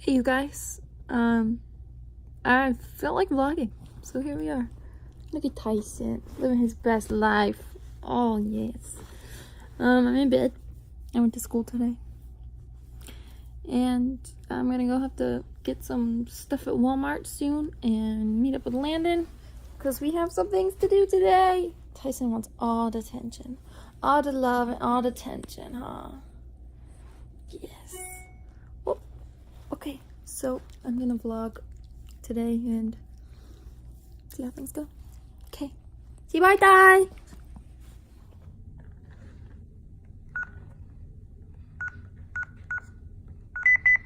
Hey you guys, I felt like vlogging, so here we are. Look at Tyson, living his best life. Oh yes. I'm in bed. I went to school today. And I'm gonna go have to get some stuff at Walmart soon and meet up with Landon, because we have some things to do today. Tyson wants all the attention. All the love and all the attention, huh? Yes. Oh, okay. So I'm gonna vlog today and see how things go. Okay. See you, bye.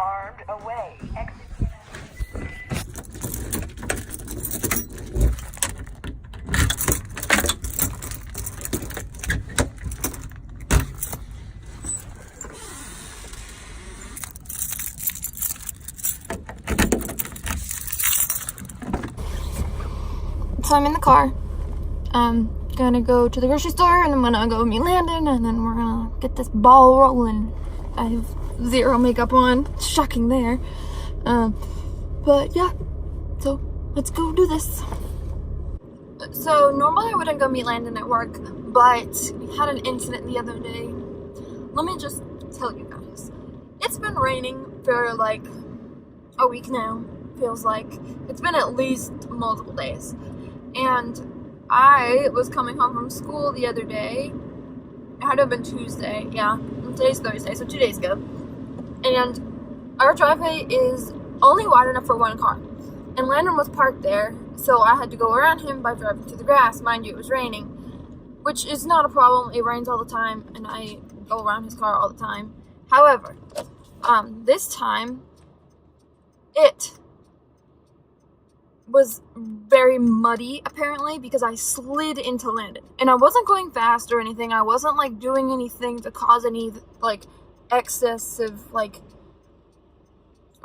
Armed away. Exit. So I'm in the car. I'm gonna go to the grocery store and I'm gonna go meet Landon and then we're gonna get this ball rolling. I have zero makeup on. Shocking there. But yeah, so let's go do this. So normally I wouldn't go meet Landon at work, but we had an incident the other day. Let me just tell you guys. It's been raining for like a week now, feels like. It's been at least multiple days. And I was coming home from school the other day. It had to have been Tuesday, yeah. Today's Thursday, so 2 days ago. And our driveway is only wide enough for one car. And Landon was parked there, so I had to go around him by driving through the grass. Mind you, it was raining, which is not a problem. It rains all the time, and I go around his car all the time. However, this time, it was very muddy apparently because I slid into Landon, and I wasn't going fast or anything. I wasn't like doing anything to cause any like excessive like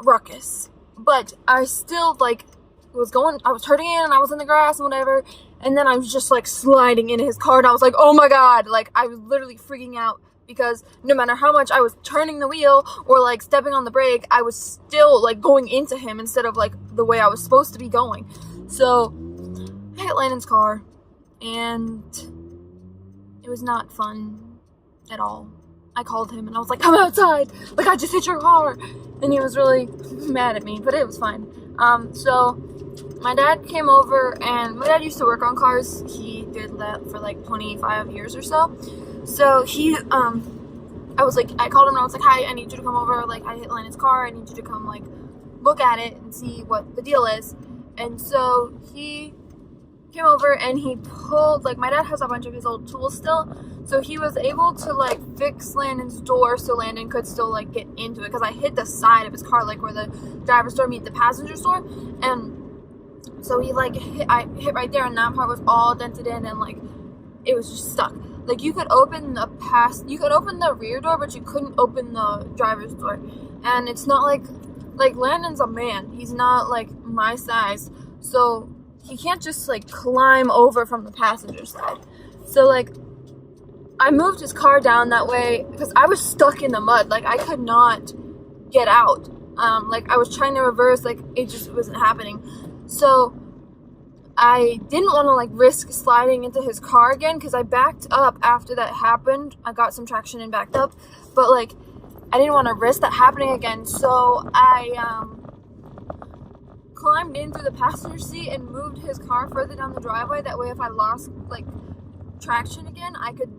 ruckus, but I still like I was turning in and I was in the grass and whatever, and then I was just like sliding into his car and I was like, oh my god, like I was literally freaking out because no matter how much I was turning the wheel or like stepping on the brake, I was still like going into him instead of like the way I was supposed to be going. So I hit Landon's car and it was not fun at all. I called him and I was like, come outside, like I just hit your car, and he was really mad at me, but it was fine. So my dad came over, and my dad used to work on cars. He did that for like 25 years or so. So he, I was like, I called him and I was like, hi, I need you to come over. Like, I hit Landon's car. I need you to come, like, look at it and see what the deal is. And so he came over and he pulled, like, my dad has a bunch of his old tools still. So he was able to, like, fix Landon's door so Landon could still, like, get into it. Because I hit the side of his car, like, where the driver's door meets the passenger's door. And so he, like, I hit right there, and that part was all dented in and, like, it was just stuck. Like, you could open the rear door, but you couldn't open the driver's door. And it's not like Landon's a man. He's not like my size. So he can't just like climb over from the passenger side. So like I moved his car down that way because I was stuck in the mud. Like I could not get out. Like I was trying to reverse, like it just wasn't happening. So I didn't want to like risk sliding into his car again because I backed up after that happened. I got some traction and backed up, but like I didn't want to risk that happening again. So I climbed in through the passenger seat and moved his car further down the driveway. That way if I lost like traction again, I could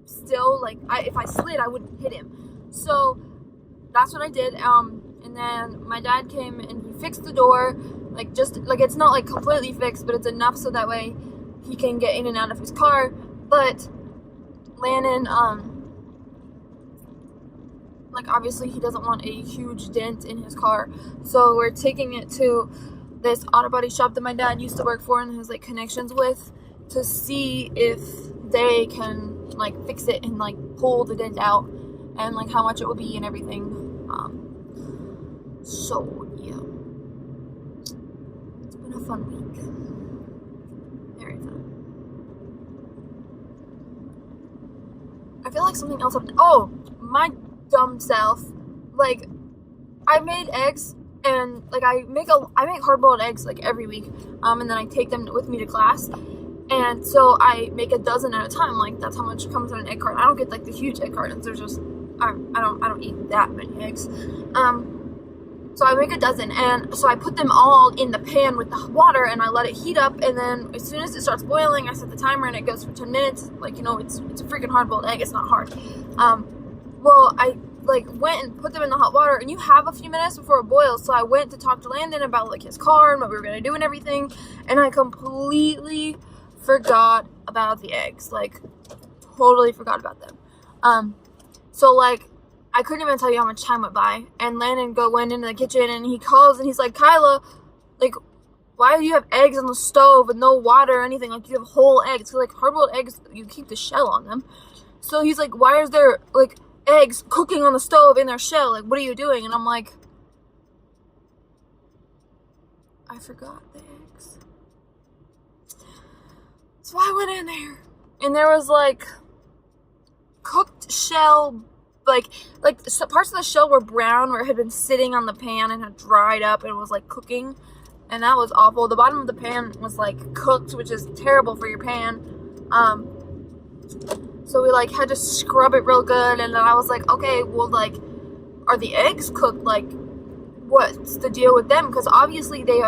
still like if I slid, I wouldn't hit him. So that's what I did. And then my dad came and he fixed the door. Like, just, like, it's not, like, completely fixed, but it's enough so that way he can get in and out of his car. But Landon, like, obviously he doesn't want a huge dent in his car. So we're taking it to this auto body shop that my dad used to work for and has, like, connections with to see if they can, like, fix it and, like, pull the dent out and, like, how much it will be and everything. So, yeah. A fun week. Very fun. I feel like something else happened. Oh, my dumb self. Like, I made eggs and like I make hard-boiled eggs like every week, and then I take them with me to class, and so I make a dozen at a time. Like that's how much comes in an egg carton. I don't get like the huge egg cartons. There's just I don't eat that many eggs. So I make a dozen, and so I put them all in the pan with the water, and I let it heat up, and then as soon as it starts boiling, I set the timer, and it goes for 10 minutes. Like, you know, it's a freaking hard-boiled egg. It's not hard. Well, I like went and put them in the hot water, and you have a few minutes before it boils. So I went to talk to Landon about like his car and what we were gonna do and everything, and I completely forgot about the eggs. Like, totally forgot about them. So like, I couldn't even tell you how much time went by. And Landon went into the kitchen, and he calls, and he's like, Kyla, like, why do you have eggs on the stove with no water or anything? Like, you have whole eggs. Because, like, hard-boiled eggs, you keep the shell on them. So he's like, why is there, like, eggs cooking on the stove in their shell? Like, what are you doing? And I'm like, I forgot the eggs. So I went in there, and there was, like, cooked shell, like parts of the shell were brown where it had been sitting on the pan and had dried up and was like cooking, and that was awful. The bottom of the pan was like cooked, which is terrible for your pan. So we like had to scrub it real good, and then I was like, okay, well, like, are the eggs cooked? Like, what's the deal with them? Because obviously they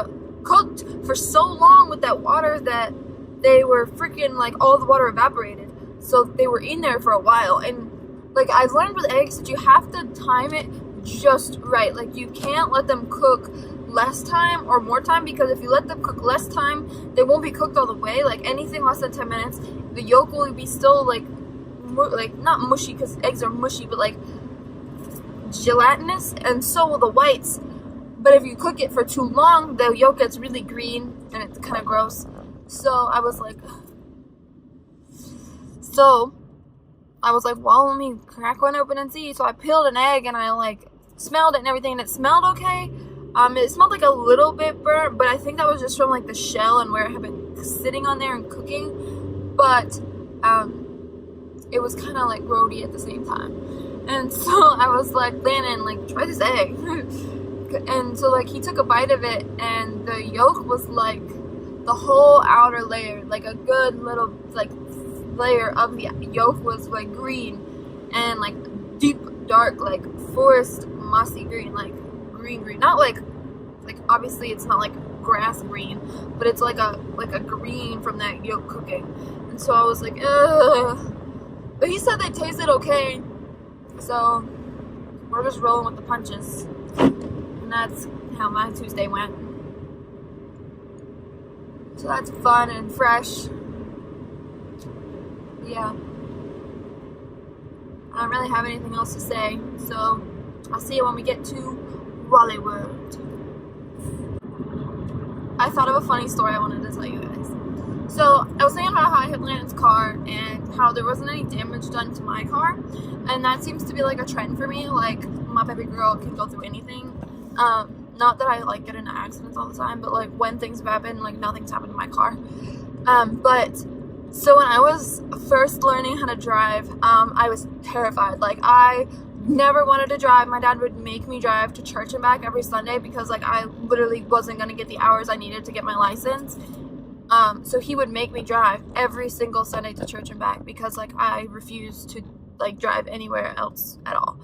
cooked for so long with that water that they were freaking, like, all the water evaporated, so they were in there for a while. And like, I've learned with eggs that you have to time it just right. Like, you can't let them cook less time or more time, because if you let them cook less time, they won't be cooked all the way. Like, anything less than 10 minutes, the yolk will be still, like not mushy, because eggs are mushy, but, like, gelatinous, and so will the whites. But if you cook it for too long, the yolk gets really green, and it's kind of gross. So I was like, well, let me crack one open and see. So I peeled an egg, and I like smelled it and everything, and it smelled okay. It smelled like a little bit burnt, but I think that was just from like the shell and where it had been sitting on there and cooking. But it was kind of like roady at the same time. And so I was like, Landon, like, try this egg. And so like he took a bite of it, and the yolk was like the whole outer layer, like a good little like layer of the yolk was like green, and like deep dark, like forest mossy green, like green, not like obviously it's not like grass green, but it's like a green from that yolk cooking. And so I was like, ugh. But he said they tasted okay, so we're just rolling with the punches. And that's how my Tuesday went. So that's fun and fresh. Yeah, I don't really have anything else to say, so I'll see you when we get to Raleigh World. I thought of a funny story I wanted to tell you guys. So I was saying about how I hit Landon's car and how there wasn't any damage done to my car, and that seems to be like a trend for me. Like, my baby girl can go through anything. Not that I like get into accidents all the time, but like when things have happened, like nothing's happened to my car. So when I was first learning how to drive, I was terrified. Like, I never wanted to drive. My dad would make me drive to church and back every Sunday, because like I literally wasn't going to get the hours I needed to get my license. So he would make me drive every single Sunday to church and back, because like I refused to like drive anywhere else at all.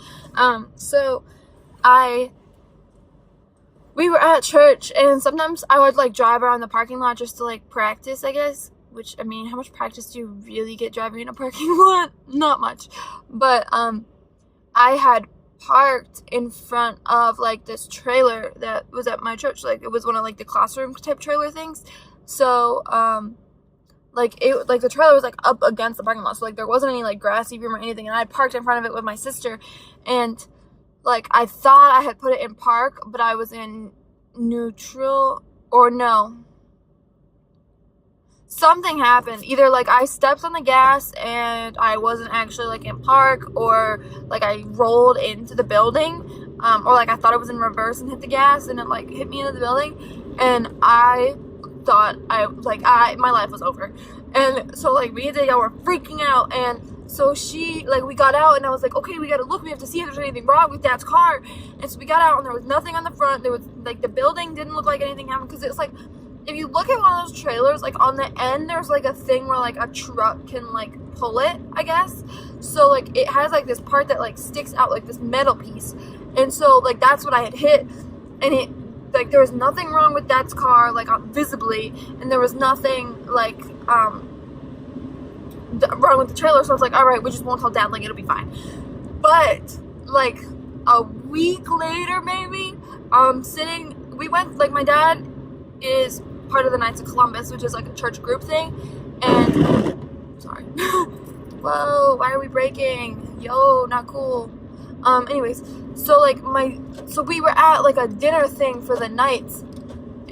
We were at church, and sometimes I would like drive around the parking lot just to like practice, I guess. Which, I mean, how much practice do you really get driving in a parking lot? Not much. But I had parked in front of like this trailer that was at my church. Like, it was one of like the classroom type trailer things. So the trailer was like up against the parking lot, so like there wasn't any like grassy room or anything, and I had parked in front of it with my sister, and like I thought I had put it in park, but I was in neutral, or no, something happened. Either like I stepped on the gas and I wasn't actually like in park, or like I rolled into the building, or like I thought I was in reverse and hit the gas and it like hit me into the building, and I thought my life was over. And so like me and Danielle were freaking out, and So she, like, we got out and I was like, okay, we gotta look, we have to see if there's anything wrong with Dad's car. And so we got out and there was nothing on the front. There was, like, the building didn't look like anything happened, because it was like, if you look at one of those trailers, like, on the end, there's, like, a thing where, like, a truck can, like, pull it, I guess. So, like, it has, like, this part that, like, sticks out, like, this metal piece. And so, like, that's what I had hit. And it, like, there was nothing wrong with Dad's car, like, visibly. And there was nothing, like, wrong with the trailer. So I was like, all right, we just won't tell Dad, like, it'll be fine. But, like, a week later, maybe, we went, like, my dad is part of the Knights of Columbus, which is, like, a church group thing. And, sorry. Whoa, why are we breaking? Yo, not cool. Anyways, so, like, so we were at, like, a dinner thing for the Knights.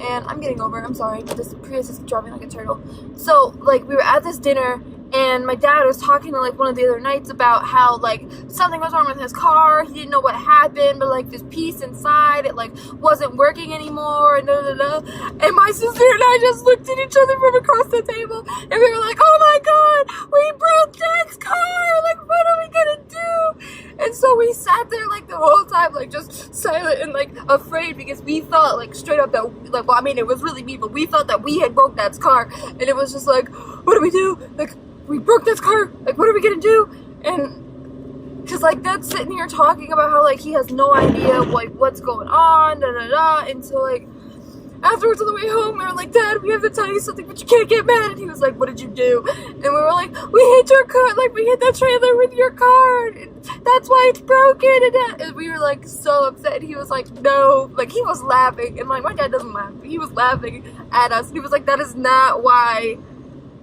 And I'm getting over it, I'm sorry, but this Prius is driving like a turtle. So, like, we were at this dinner, and my dad was talking to, like, one of the other Knights about how, like, something was wrong with his car. He didn't know what happened, but, like, this piece inside, it, like, wasn't working anymore, and da-da-da. And my sister and I just looked at each other from across the table, and we were like, oh my god, we broke Dad's car! Like, what are we gonna do? And so we sat there, like, the whole time, like, just silent and, like, afraid, because we thought, like, straight up that, like, well, I mean, it was really me, but we thought that we had broke Dad's car, and it was just like, what do we do? Like, we broke Dad's car, like, what are we gonna do? And, cause, like, Dad's sitting here talking about how, like, he has no idea, like, what's going on, da-da-da, and so, like, afterwards on the way home, we were like, Dad, we have to tell you something, but you can't get mad. And he was like, what did you do? And we were like, we hit your car, like, we hit that trailer with your car, and that's why it's broken. And we were, like, so upset. And he was like, no, like, he was laughing, and, like, my dad doesn't laugh, but he was laughing at us. And he was like, that is not why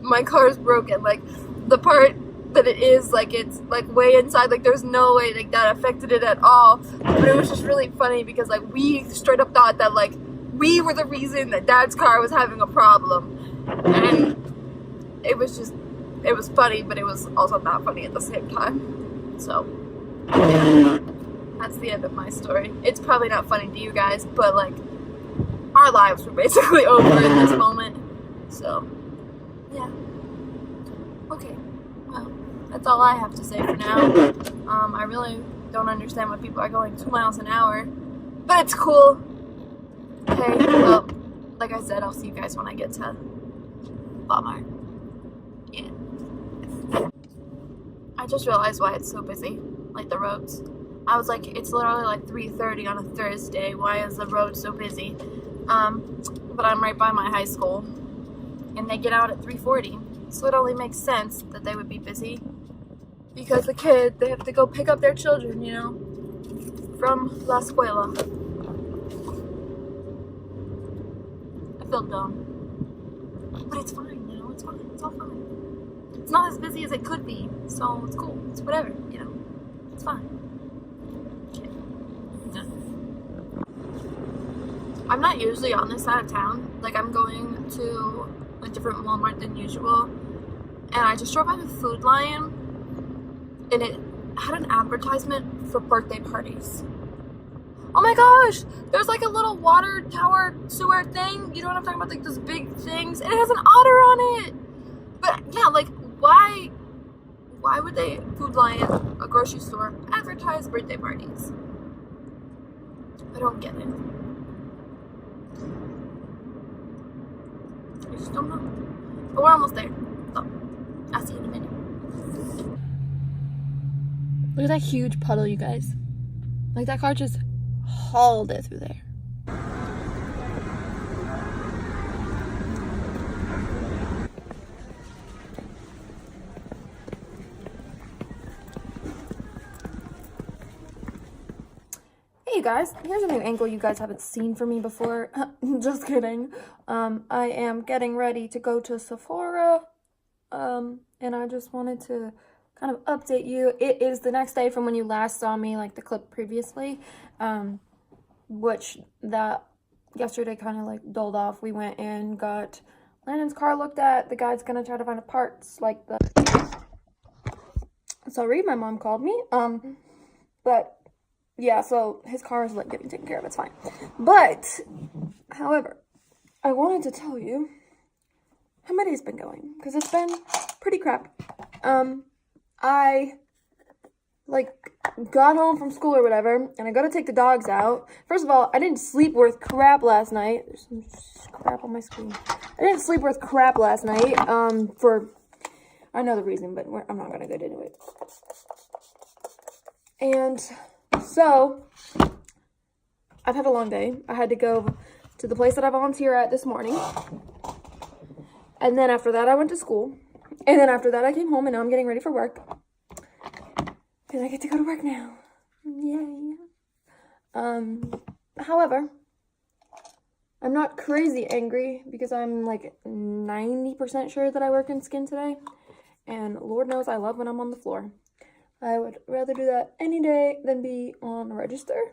my car is broken. Like, the part that it is, like, it's, like, way inside, like, there's no way, like, that affected it at all. But it was just really funny, because, like, we straight up thought that, like, we were the reason that Dad's car was having a problem. And it was just, it was funny, but it was also not funny at the same time. So, yeah, that's the end of my story. It's probably not funny to you guys, but, like, our lives were basically over in this moment. So, yeah. Okay, well, that's all I have to say for now. I really don't understand why people are going 2 miles an hour, but it's cool. Okay, well, like I said, I'll see you guys when I get to Walmart. Yeah. I just realized why it's so busy, like the roads. I was like, it's literally like 3:30 on a Thursday. Why is the road so busy? But I'm right by my high school, and they get out at 3:40. So it only makes sense that they would be busy, because the kids, they have to go pick up their children, you know, from La Escuela. I feel dumb, but it's fine, you know, it's fine, it's all fine. It's not as busy as it could be, so it's cool, it's whatever, you know, it's fine. Okay. Yeah. I'm not usually on this side of town, like, I'm going to a different Walmart than usual, and I just drove by the Food Lion, and it had an advertisement for birthday parties. Oh my gosh, there's like a little water tower sewer thing, you know what I'm talking about, like those big things, and it has an otter on it. But yeah, like, why would they, Food Lion, a grocery store, advertise birthday parties? I don't get it. I just don't know. But we're almost there, so I'll see you in a minute. Look at that huge puddle, you guys. Like, that car just hauled it through there. Hey you guys, here's a new angle you guys haven't seen from me before. Just kidding. I am getting ready to go to Sephora, and I just wanted to kind of update you. It is the next day from when you last saw me, like the clip previously, which that yesterday kind of like dulled off. We went and got Landon's car looked at. The guy's gonna try to find parts like the, sorry, my mom called me, but yeah, so his car is like getting taken care of, it's fine. But however, I wanted to tell you how my day's been going, because it's been pretty crap. I like got home from school or whatever, and I got to take the dogs out. First of all, I didn't sleep worth crap last night. There's some crap on my screen. I didn't sleep worth crap last night. For I know the reason, but I'm not gonna get into it. And so I've had a long day. I had to go to the place that I volunteer at this morning, and then after that I went to school, and then after that I came home, and now I'm getting ready for work. And I get to go to work now. Yay. However, I'm not crazy angry because I'm like 90% sure that I work in skin today. And Lord knows I love when I'm on the floor. I would rather do that any day than be on a register.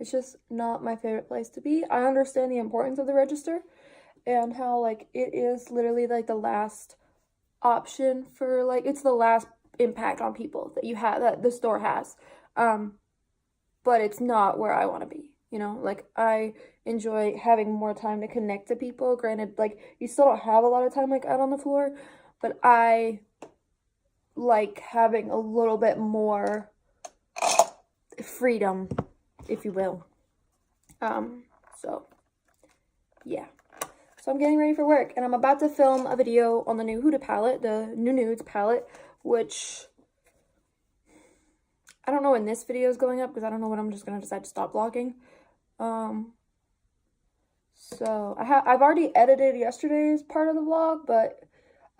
It's just not my favorite place to be. I understand the importance of the register and how like it is literally like the last option for like, it's the last impact on people that you have, that the store has, but it's not where I want to be, you know. Like I enjoy having more time to connect to people. Granted, like you still don't have a lot of time like out on the floor, but I like having a little bit more freedom, if you will. So yeah. So I'm getting ready for work, and I'm about to film a video on the new Huda palette, the new nudes palette, which I don't know when this video is going up because I don't know when I'm just going to decide to stop vlogging. So I've already edited yesterday's part of the vlog, but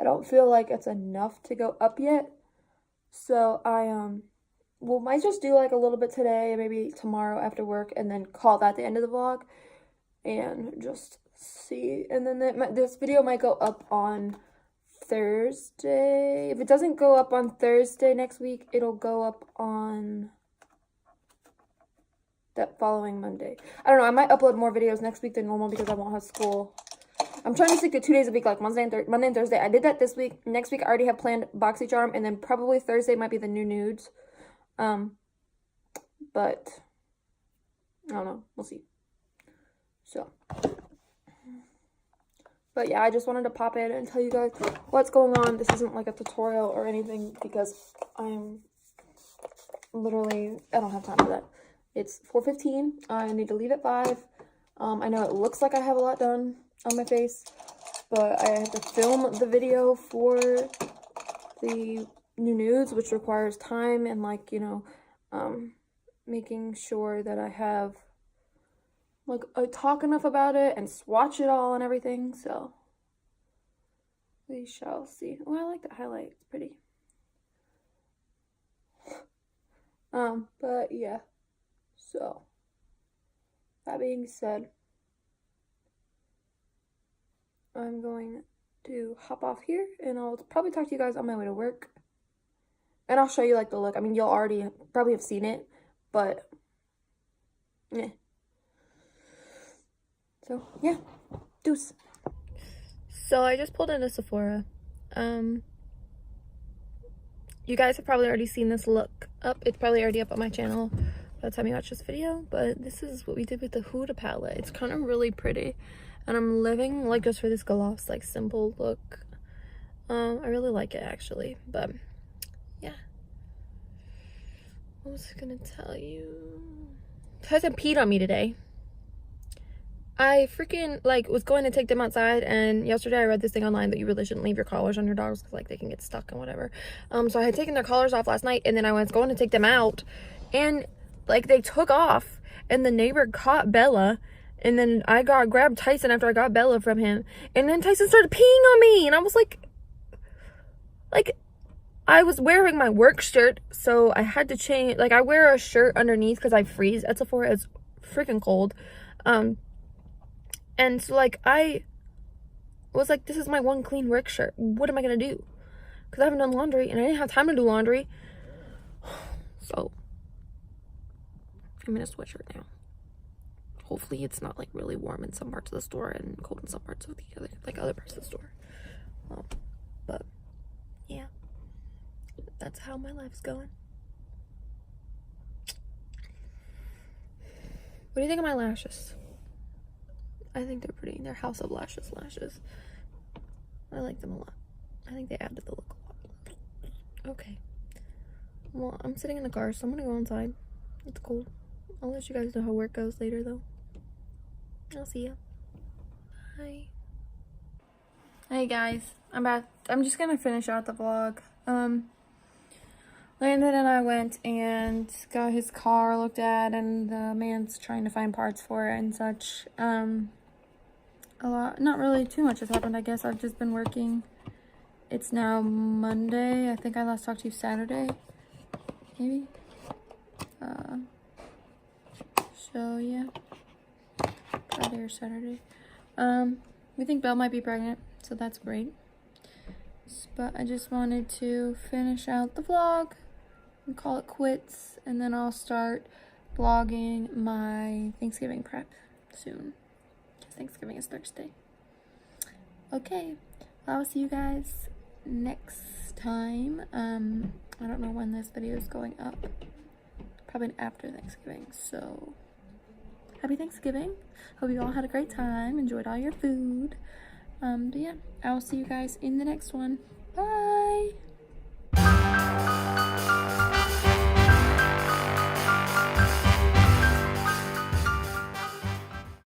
I don't feel like it's enough to go up yet. So I might just do like a little bit today, maybe tomorrow after work, and then call that the end of the vlog and just see. And then this video might go up on Thursday. If it doesn't go up on Thursday next week, it'll go up on that following Monday. I don't know. I might upload more videos next week than normal because I won't have school. I'm trying to stick to 2 days a week, like Monday and Thursday. I did that this week. Next week, I already have planned BOXYCHARM, and then probably Thursday might be the new nudes. But I don't know. We'll see. So. But yeah, I just wanted to pop in and tell you guys what's going on. This isn't like a tutorial or anything because I'm literally, I don't have time for that. It's 4:15. I need to leave at 5. I know it looks like I have a lot done on my face, but I have to film the video for the new nudes, which requires time and like, you know, making sure that I have like I talk enough about it and swatch it all and everything. So we shall see. Oh, I like that highlight. It's pretty. But yeah. So that being said, I'm going to hop off here and I'll probably talk to you guys on my way to work. And I'll show you like the look. I mean, you'll already probably have seen it, but yeah. So yeah, deuce. So I just pulled into Sephora. You guys have probably already seen this look up. It's probably already up on my channel by the time you watch this video, but this is what we did with the Huda palette. It's kind of really pretty, and I'm living like just for this gloss, like simple look. I really like it actually, but yeah. What was I gonna tell you? Hasn't peed on me today. I freaking like was going to take them outside, and yesterday I read this thing online that you really shouldn't leave your collars on your dogs because like they can get stuck and whatever. So I had taken their collars off last night, and then I was going to take them out, and like they took off, and the neighbor caught Bella, and then I grabbed Tyson after I got Bella from him, and then Tyson started peeing on me, and I was like I was wearing my work shirt, so I had to change. Like I wear a shirt underneath because I freeze at Sephora. It's freaking cold. And so like I was like, this is my one clean work shirt. What am I gonna do? Because I haven't done laundry and I didn't have time to do laundry. So I'm in a sweatshirt now. Hopefully it's not like really warm in some parts of the store and cold in some parts of the other parts of the store. But yeah, that's how my life's going. What do you think of my lashes? I think they're pretty. They're House of Lashes. I like them a lot. I think they add to the look a lot. Okay. Well, I'm sitting in the car, so I'm gonna go inside. It's cold. I'll let you guys know how work goes later, though. I'll see ya. Bye. Hey guys, I'm back. I'm just gonna finish out the vlog. Landon and I went and got his car looked at, and the man's trying to find parts for it and such. Not really too much has happened, I guess. I've just been working. It's now Monday. I think I last talked to you Saturday, maybe. So yeah, Friday or Saturday. We think Belle might be pregnant, so that's great. But I just wanted to finish out the vlog and call it quits, and then I'll start vlogging my Thanksgiving prep soon, because Thanksgiving is Thursday. Okay, I'll see you guys next time. I don't know when this video is going up. Probably after Thanksgiving, so happy Thanksgiving. Hope you all had a great time, enjoyed all your food. But yeah, I will see you guys in the next one. Bye.